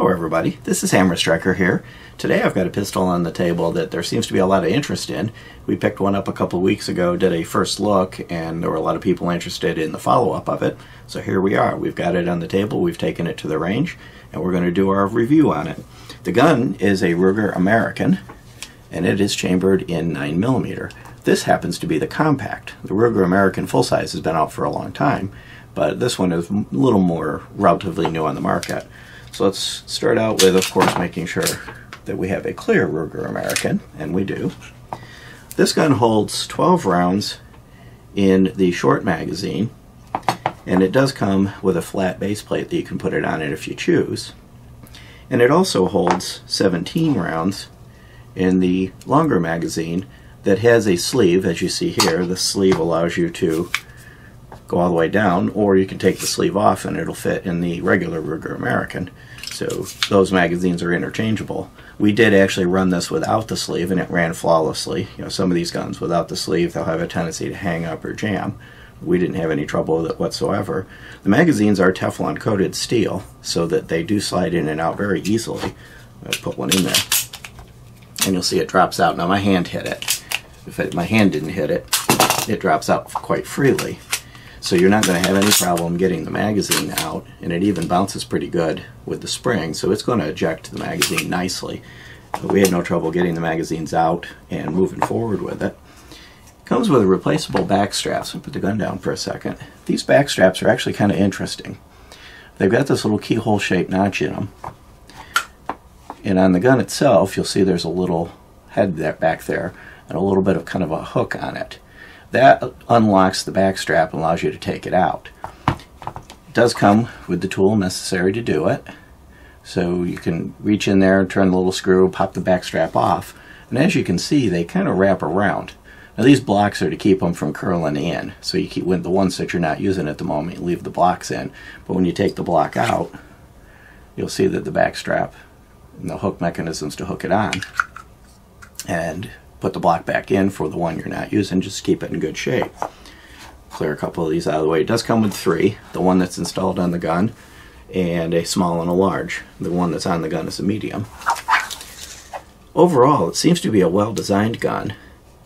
Hello everybody, this is Hammer Striker here. Today I've got a pistol on the table that there seems to be a lot of interest in. We picked one up a couple weeks ago, did a first look, and there were a lot of people interested in the follow-up of it. So here we are, we've got it on the table, we've taken it to the range, and we're going to do our review on it. The gun is a Ruger American, and it is chambered in 9mm. This happens to be the compact. The Ruger American full-size has been out for a long time, but this one is a little more relatively new on the market. So let's start out with, of course, making sure that we have a clear Ruger American, and we do. This gun holds 12 rounds in the short magazine, and it does come with a flat base plate that you can put it on it if you choose. And it also holds 17 rounds in the longer magazine that has a sleeve, as you see here. The sleeve allows you to go all the way down, or you can take the sleeve off and it'll fit in the regular Ruger American. So those magazines are interchangeable. We did actually run this without the sleeve and it ran flawlessly. You know, some of these guns without the sleeve, they'll have a tendency to hang up or jam. We didn't have any trouble with it whatsoever. The magazines are Teflon coated steel so that they do slide in and out very easily. I'll put one in there and you'll see it drops out. Now my hand hit it. If my hand didn't hit it, it drops out quite freely. So you're not going to have any problem getting the magazine out, and it even bounces pretty good with the spring, so it's going to eject the magazine nicely. But we had no trouble getting the magazines out and moving forward with it. It comes with replaceable back straps. I'll put the gun down for a second. These back straps are actually kind of interesting. They've got this little keyhole shaped notch in them. And on the gun itself, you'll see there's a little head back there and a little bit of kind of a hook on it. That unlocks the back strap and allows you to take it out. It does come with the tool necessary to do it. So you can reach in there, turn the little screw, pop the back strap off, and as you can see, they kind of wrap around. Now these blocks are to keep them from curling in, so you keep the ones that you're not using at the moment, you leave the blocks in. But when you take the block out, you'll see that the back strap and the hook mechanisms to hook it on, and put the block back in for the one you're not using, just keep it in good shape. Clear a couple of these out of the way. It does come with three, the one that's installed on the gun, and a small and a large. The one that's on the gun is a medium. Overall, it seems to be a well-designed gun.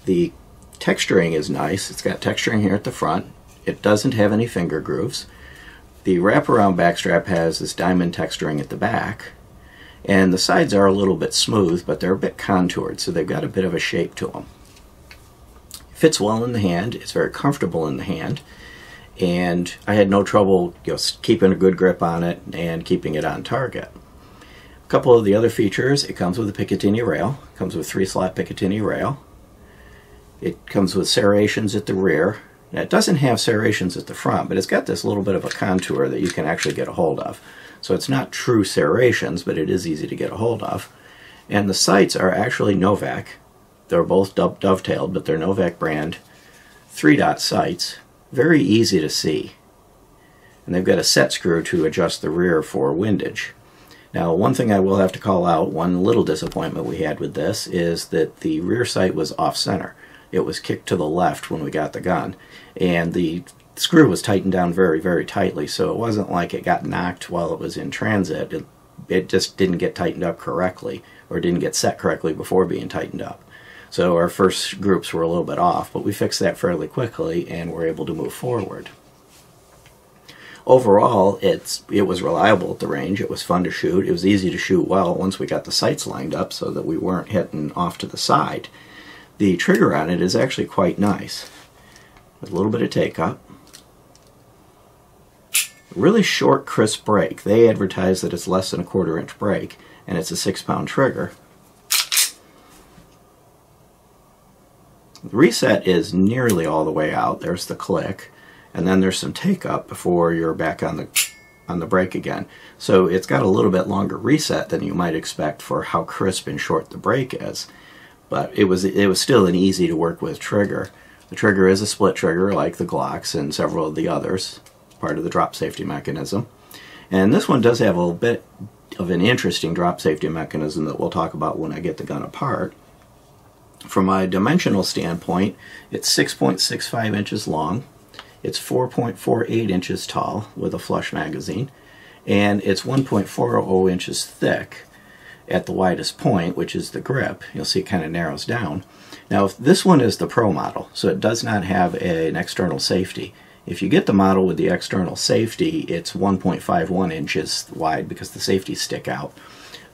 The texturing is nice. It's got texturing here at the front. It doesn't have any finger grooves. The wraparound backstrap has this diamond texturing at the back. And the sides are a little bit smooth, but they're a bit contoured, so they've got a bit of a shape to them. It fits well in the hand. It's very comfortable in the hand. And I had no trouble keeping a good grip on it and keeping it on target. A couple of the other features, it comes with a Picatinny Rail. It comes with 3-slot Picatinny Rail. It comes with serrations at the rear. Now, it doesn't have serrations at the front, but it's got this little bit of a contour that you can actually get a hold of. So it's not true serrations, but it is easy to get a hold of. And the sights are actually Novak. They're both dovetailed, but they're Novak brand 3-dot sights. Very easy to see. And they've got a set screw to adjust the rear for windage. Now, one thing I will have to call out, one little disappointment we had with this, is that the rear sight was off-center. It was kicked to the left when we got the gun. And the screw was tightened down very, very tightly, so it wasn't like it got knocked while it was in transit. It just didn't get tightened up correctly, or didn't get set correctly before being tightened up. So our first groups were a little bit off, but we fixed that fairly quickly and were able to move forward. Overall, it was reliable at the range. It was fun to shoot. It was easy to shoot well once we got the sights lined up so that we weren't hitting off to the side. The trigger on it is actually quite nice, with a little bit of take-up. Really short, crisp break. They advertise that it's less than a 1/4 inch break, and it's a 6-pound trigger. The reset is nearly all the way out. There's the click, and then there's some take-up before you're back on the brake again. So it's got a little bit longer reset than you might expect for how crisp and short the brake is. But it was still an easy to work with trigger. The trigger is a split trigger like the Glocks and several of the others, part of the drop safety mechanism. And this one does have a little bit of an interesting drop safety mechanism that we'll talk about when I get the gun apart. From a dimensional standpoint, it's 6.65 inches long, it's 4.48 inches tall with a flush magazine, and it's 1.40 inches thick at the widest point, which is the grip. You'll see it kind of narrows down. Now, this one is the Pro model, so it does not have an external safety. If you get the model with the external safety, it's 1.51 inches wide because the safeties stick out.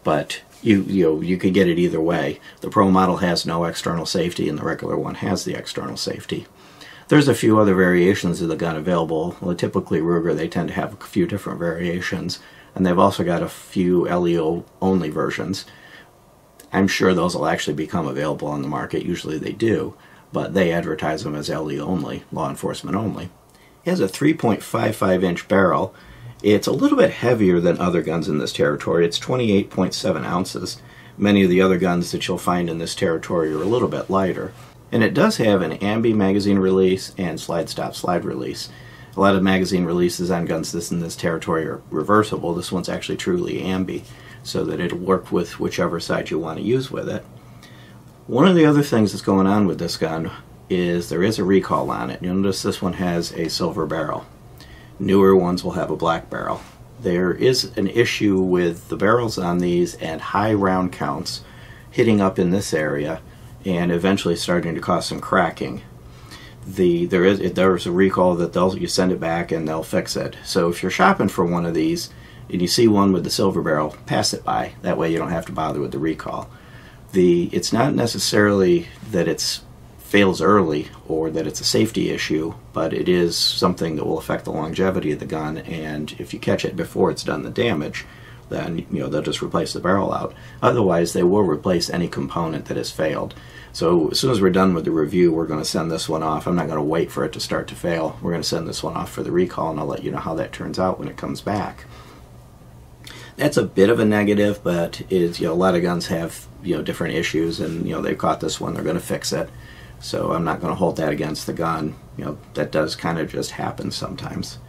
But you could get it either way. The Pro model has no external safety, and the regular one has the external safety. There's a few other variations of the gun available. Well, typically Ruger, they tend to have a few different variations, and they've also got a few LEO only versions. I'm sure those will actually become available on the market. Usually they do, but they advertise them as LEO only, law enforcement only. It has a 3.55 inch barrel. It's a little bit heavier than other guns in this territory. It's 28.7 ounces. Many of the other guns that you'll find in this territory are a little bit lighter. And it does have an ambi magazine release and slide stop slide release. A lot of magazine releases on guns in this territory are reversible. This one's actually truly ambi, so that it'll work with whichever side you want to use with it. One of the other things that's going on with this gun is there is a recall on it. You'll notice this one has a silver barrel. Newer ones will have a black barrel. There is an issue with the barrels on these and high round counts hitting up in this area and eventually starting to cause some cracking. There's a recall that you send it back and they'll fix it. So if you're shopping for one of these and you see one with the silver barrel, pass it by. That way you don't have to bother with the recall. It's not necessarily that it fails early or that it's a safety issue, but it is something that will affect the longevity of the gun, and if you catch it before it's done the damage, then they'll just replace the barrel out. Otherwise, they will replace any component that has failed. So as soon as we're done with the review, we're going to send this one off. I'm not going to wait for it to start to fail. We're going to send this one off for the recall, and I'll let you know how that turns out when it comes back. That's a bit of a negative, but a lot of guns have different issues, and they've caught this one. They're going to fix it. So I'm not going to hold that against the gun. That does kind of just happen sometimes.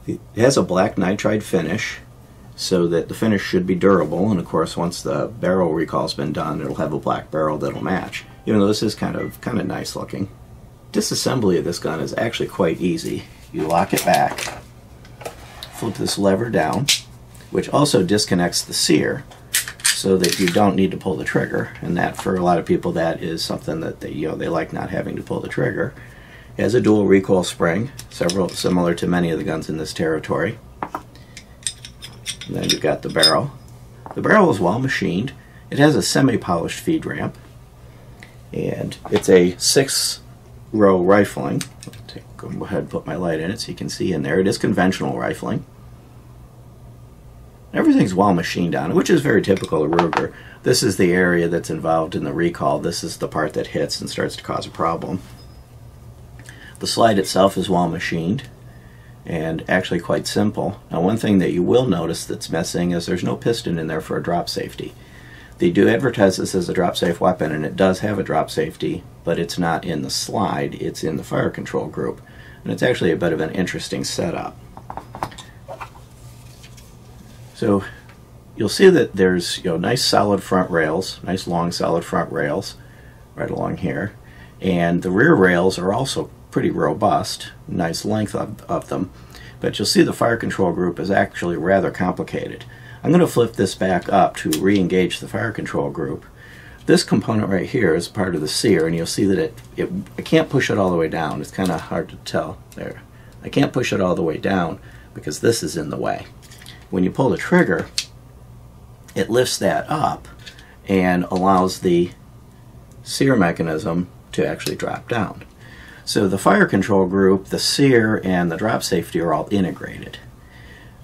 It has a black nitride finish, so that the finish should be durable, and of course once the barrel recall's been done, it'll have a black barrel that'll match, even though this is kind of nice looking. Disassembly of this gun is actually quite easy. You lock it back, flip this lever down, which also disconnects the sear so that you don't need to pull the trigger, and that for a lot of people that is something that they like, not having to pull the trigger. It has a dual recoil spring, similar to many of the guns in this territory. And then you've got the barrel. The barrel is well machined. It has a semi-polished feed ramp, and it's a 6-row rifling. Go ahead and put my light in it so you can see in there. It is conventional rifling. Everything's well machined on it, which is very typical of Ruger. This is the area that's involved in the recall. This is the part that hits and starts to cause a problem. The slide itself is well machined and actually quite simple. Now, one thing that you will notice that's missing is there's no piston in there for a drop safety. They do advertise this as a drop safe weapon, and it does have a drop safety, but it's not in the slide, it's in the fire control group. And it's actually a bit of an interesting setup. So you'll see that there's nice solid front rails, nice long solid front rails right along here, and the rear rails are also pretty robust, nice length of them, but you'll see the fire control group is actually rather complicated. I'm going to flip this back up to re-engage the fire control group. This component right here is part of the sear, and you'll see that I can't push it all the way down. It's kind of hard to tell there. I can't push it all the way down because this is in the way. When you pull the trigger, it lifts that up and allows the sear mechanism to actually drop down. So the fire control group, the sear, and the drop safety are all integrated.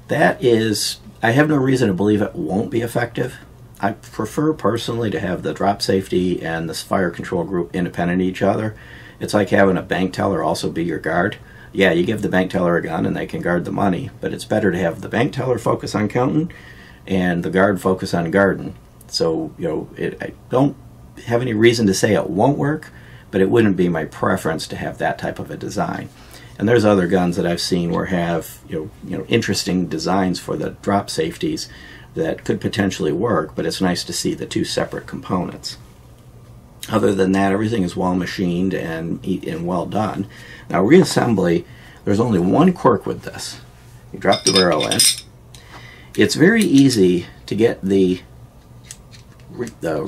I have no reason to believe it won't be effective. I prefer personally to have the drop safety and this fire control group independent of each other. It's like having a bank teller also be your guard. Yeah, you give the bank teller a gun and they can guard the money, but it's better to have the bank teller focus on counting and the guard focus on guarding. So, I don't have any reason to say it won't work, but it wouldn't be my preference to have that type of a design. And there's other guns that I've seen where have interesting designs for the drop safeties that could potentially work, but it's nice to see the two separate components. Other than that, everything is well machined and well done. Now, reassembly, there's only one quirk with this. You drop the barrel in, It's very easy to get the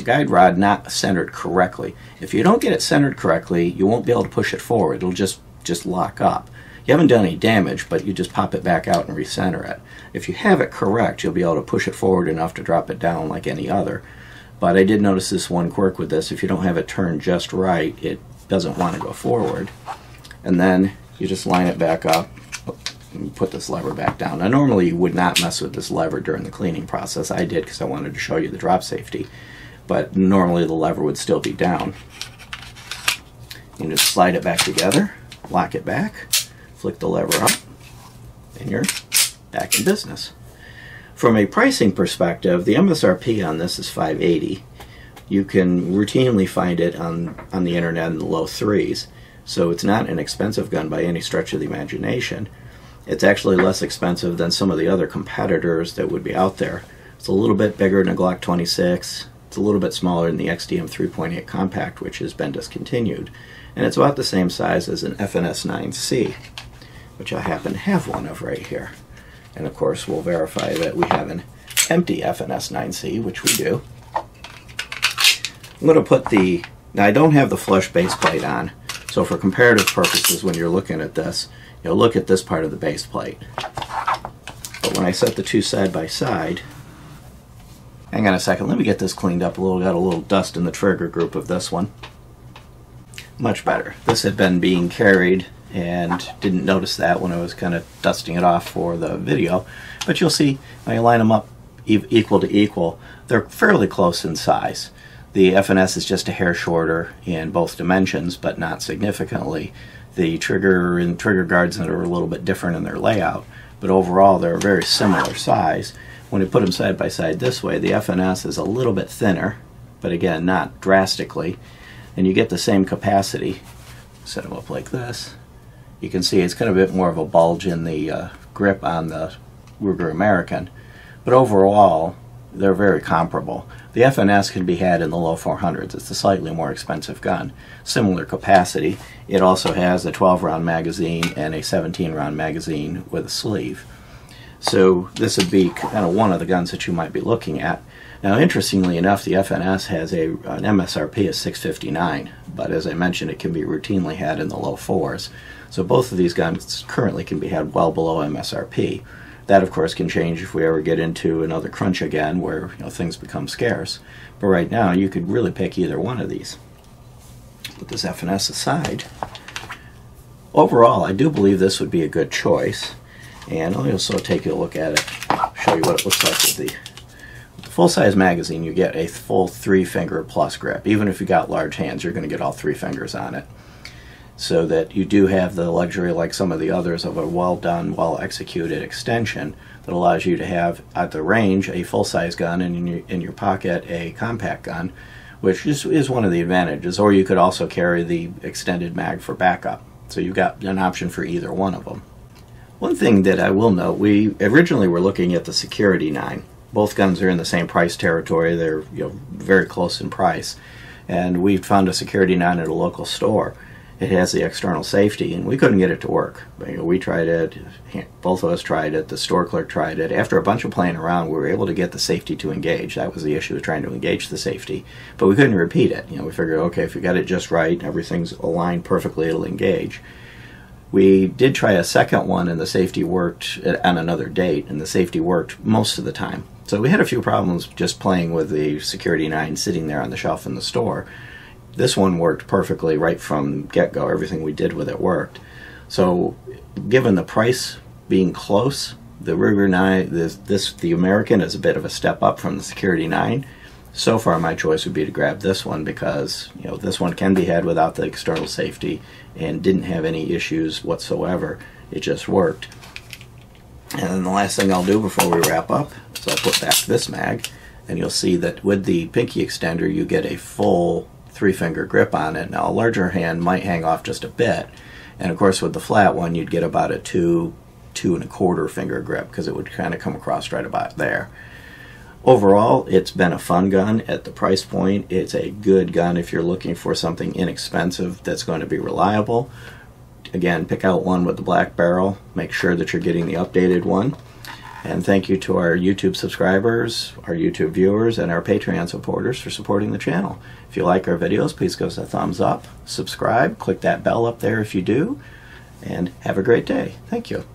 guide rod not centered correctly. If you don't get it centered correctly, you won't be able to push it forward. It'll just lock up. You haven't done any damage, but you just pop it back out and recenter it. If you have it correct, you'll be able to push it forward enough to drop it down like any other. But I did notice this one quirk with this. If you don't have it turned just right, it doesn't want to go forward. And then you just line it back up and put this lever back down. Now normally you would not mess with this lever during the cleaning process. I did because I wanted to show you the drop safety. But normally the lever would still be down. You just slide it back together, lock it back, flick the lever up, and you're back in business. From a pricing perspective, the MSRP on this is $580. You can routinely find it on the internet in the low threes, so it's not an expensive gun by any stretch of the imagination. It's actually less expensive than some of the other competitors that would be out there. It's a little bit bigger than a Glock 26. It's a little bit smaller than the XDM 3.8 Compact, which has been discontinued. And it's about the same size as an FNS 9C, which I happen to have one of right here. And of course we'll verify that we have an empty FNS 9C, which we do. I'm going to put now I don't have the flush base plate on, so for comparative purposes when you're looking at this, you'll look at this part of the base plate. But when I set the two side by side, hang on a second, let me get this cleaned up a little. Got a little dust in the trigger group of this one. Much better. This had been being carried and didn't notice that when I was kind of dusting it off for the video. But you'll see when you line them up equal to equal, they're fairly close in size. The FNS is just a hair shorter in both dimensions, but not significantly. The trigger and trigger guards that are a little bit different in their layout, but overall they're a very similar size. When you put them side by side this way, the FNS is a little bit thinner, but again, not drastically, and you get the same capacity. Set them up like this. You can see it's kind of a bit more of a bulge in the grip on the Ruger American, but overall they're very comparable. The FNS can be had in the low 400s. It's a slightly more expensive gun. Similar capacity. It also has a 12-round magazine and a 17-round magazine with a sleeve. So this would be kind of one of the guns that you might be looking at. Now interestingly enough, the FNS has an MSRP of $659, but as I mentioned, it can be routinely had in the low 4s. So both of these guns currently can be had well below MSRP. That of course can change if we ever get into another crunch again where things become scarce. But right now you could really pick either one of these. Put this FNS aside. Overall, I do believe this would be a good choice. And I'll also take a look at it, show you what it looks like with the full-size magazine. You get a full 3-finger plus grip. Even if you got large hands, you're going to get all 3 fingers on it. So that you do have the luxury, like some of the others, of a well-done, well-executed extension that allows you to have at the range a full-size gun and in your pocket a compact gun, which is one of the advantages. Or you could also carry the extended mag for backup. So you've got an option for either one of them. One thing that I will note, we originally were looking at the Security 9. Both guns are in the same price territory. They're very close in price. And we found a Security 9 at a local store. It has the external safety, and we couldn't get it to work. We tried it, both of us tried it, the store clerk tried it. After a bunch of playing around, we were able to get the safety to engage. That was the issue, trying to engage the safety. But we couldn't repeat it. We figured, okay, if we got it just right, everything's aligned perfectly, it'll engage. We did try a second one, and the safety worked on another date, and the safety worked most of the time. So we had a few problems just playing with the Security 9 sitting there on the shelf in the store. This one worked perfectly right from get-go. Everything we did with it worked. So given the price being close, the Ruger 9, the American is a bit of a step up from the Security 9. So far my choice would be to grab this one because this one can be had without the external safety and didn't have any issues whatsoever. It just worked. And then the last thing I'll do before we wrap up is I'll put back this mag, and you'll see that with the pinky extender you get a full 3-finger grip on it. Now a larger hand might hang off just a bit, and of course with the flat one you'd get about a 2 1/4 finger grip because it would kind of come across right about there. Overall, it's been a fun gun at the price point. It's a good gun if you're looking for something inexpensive that's going to be reliable. Again, pick out one with the black barrel. Make sure that you're getting the updated one. And thank you to our YouTube subscribers, our YouTube viewers, and our Patreon supporters for supporting the channel. If you like our videos, please give us a thumbs up, subscribe, click that bell up there if you do, and have a great day. Thank you.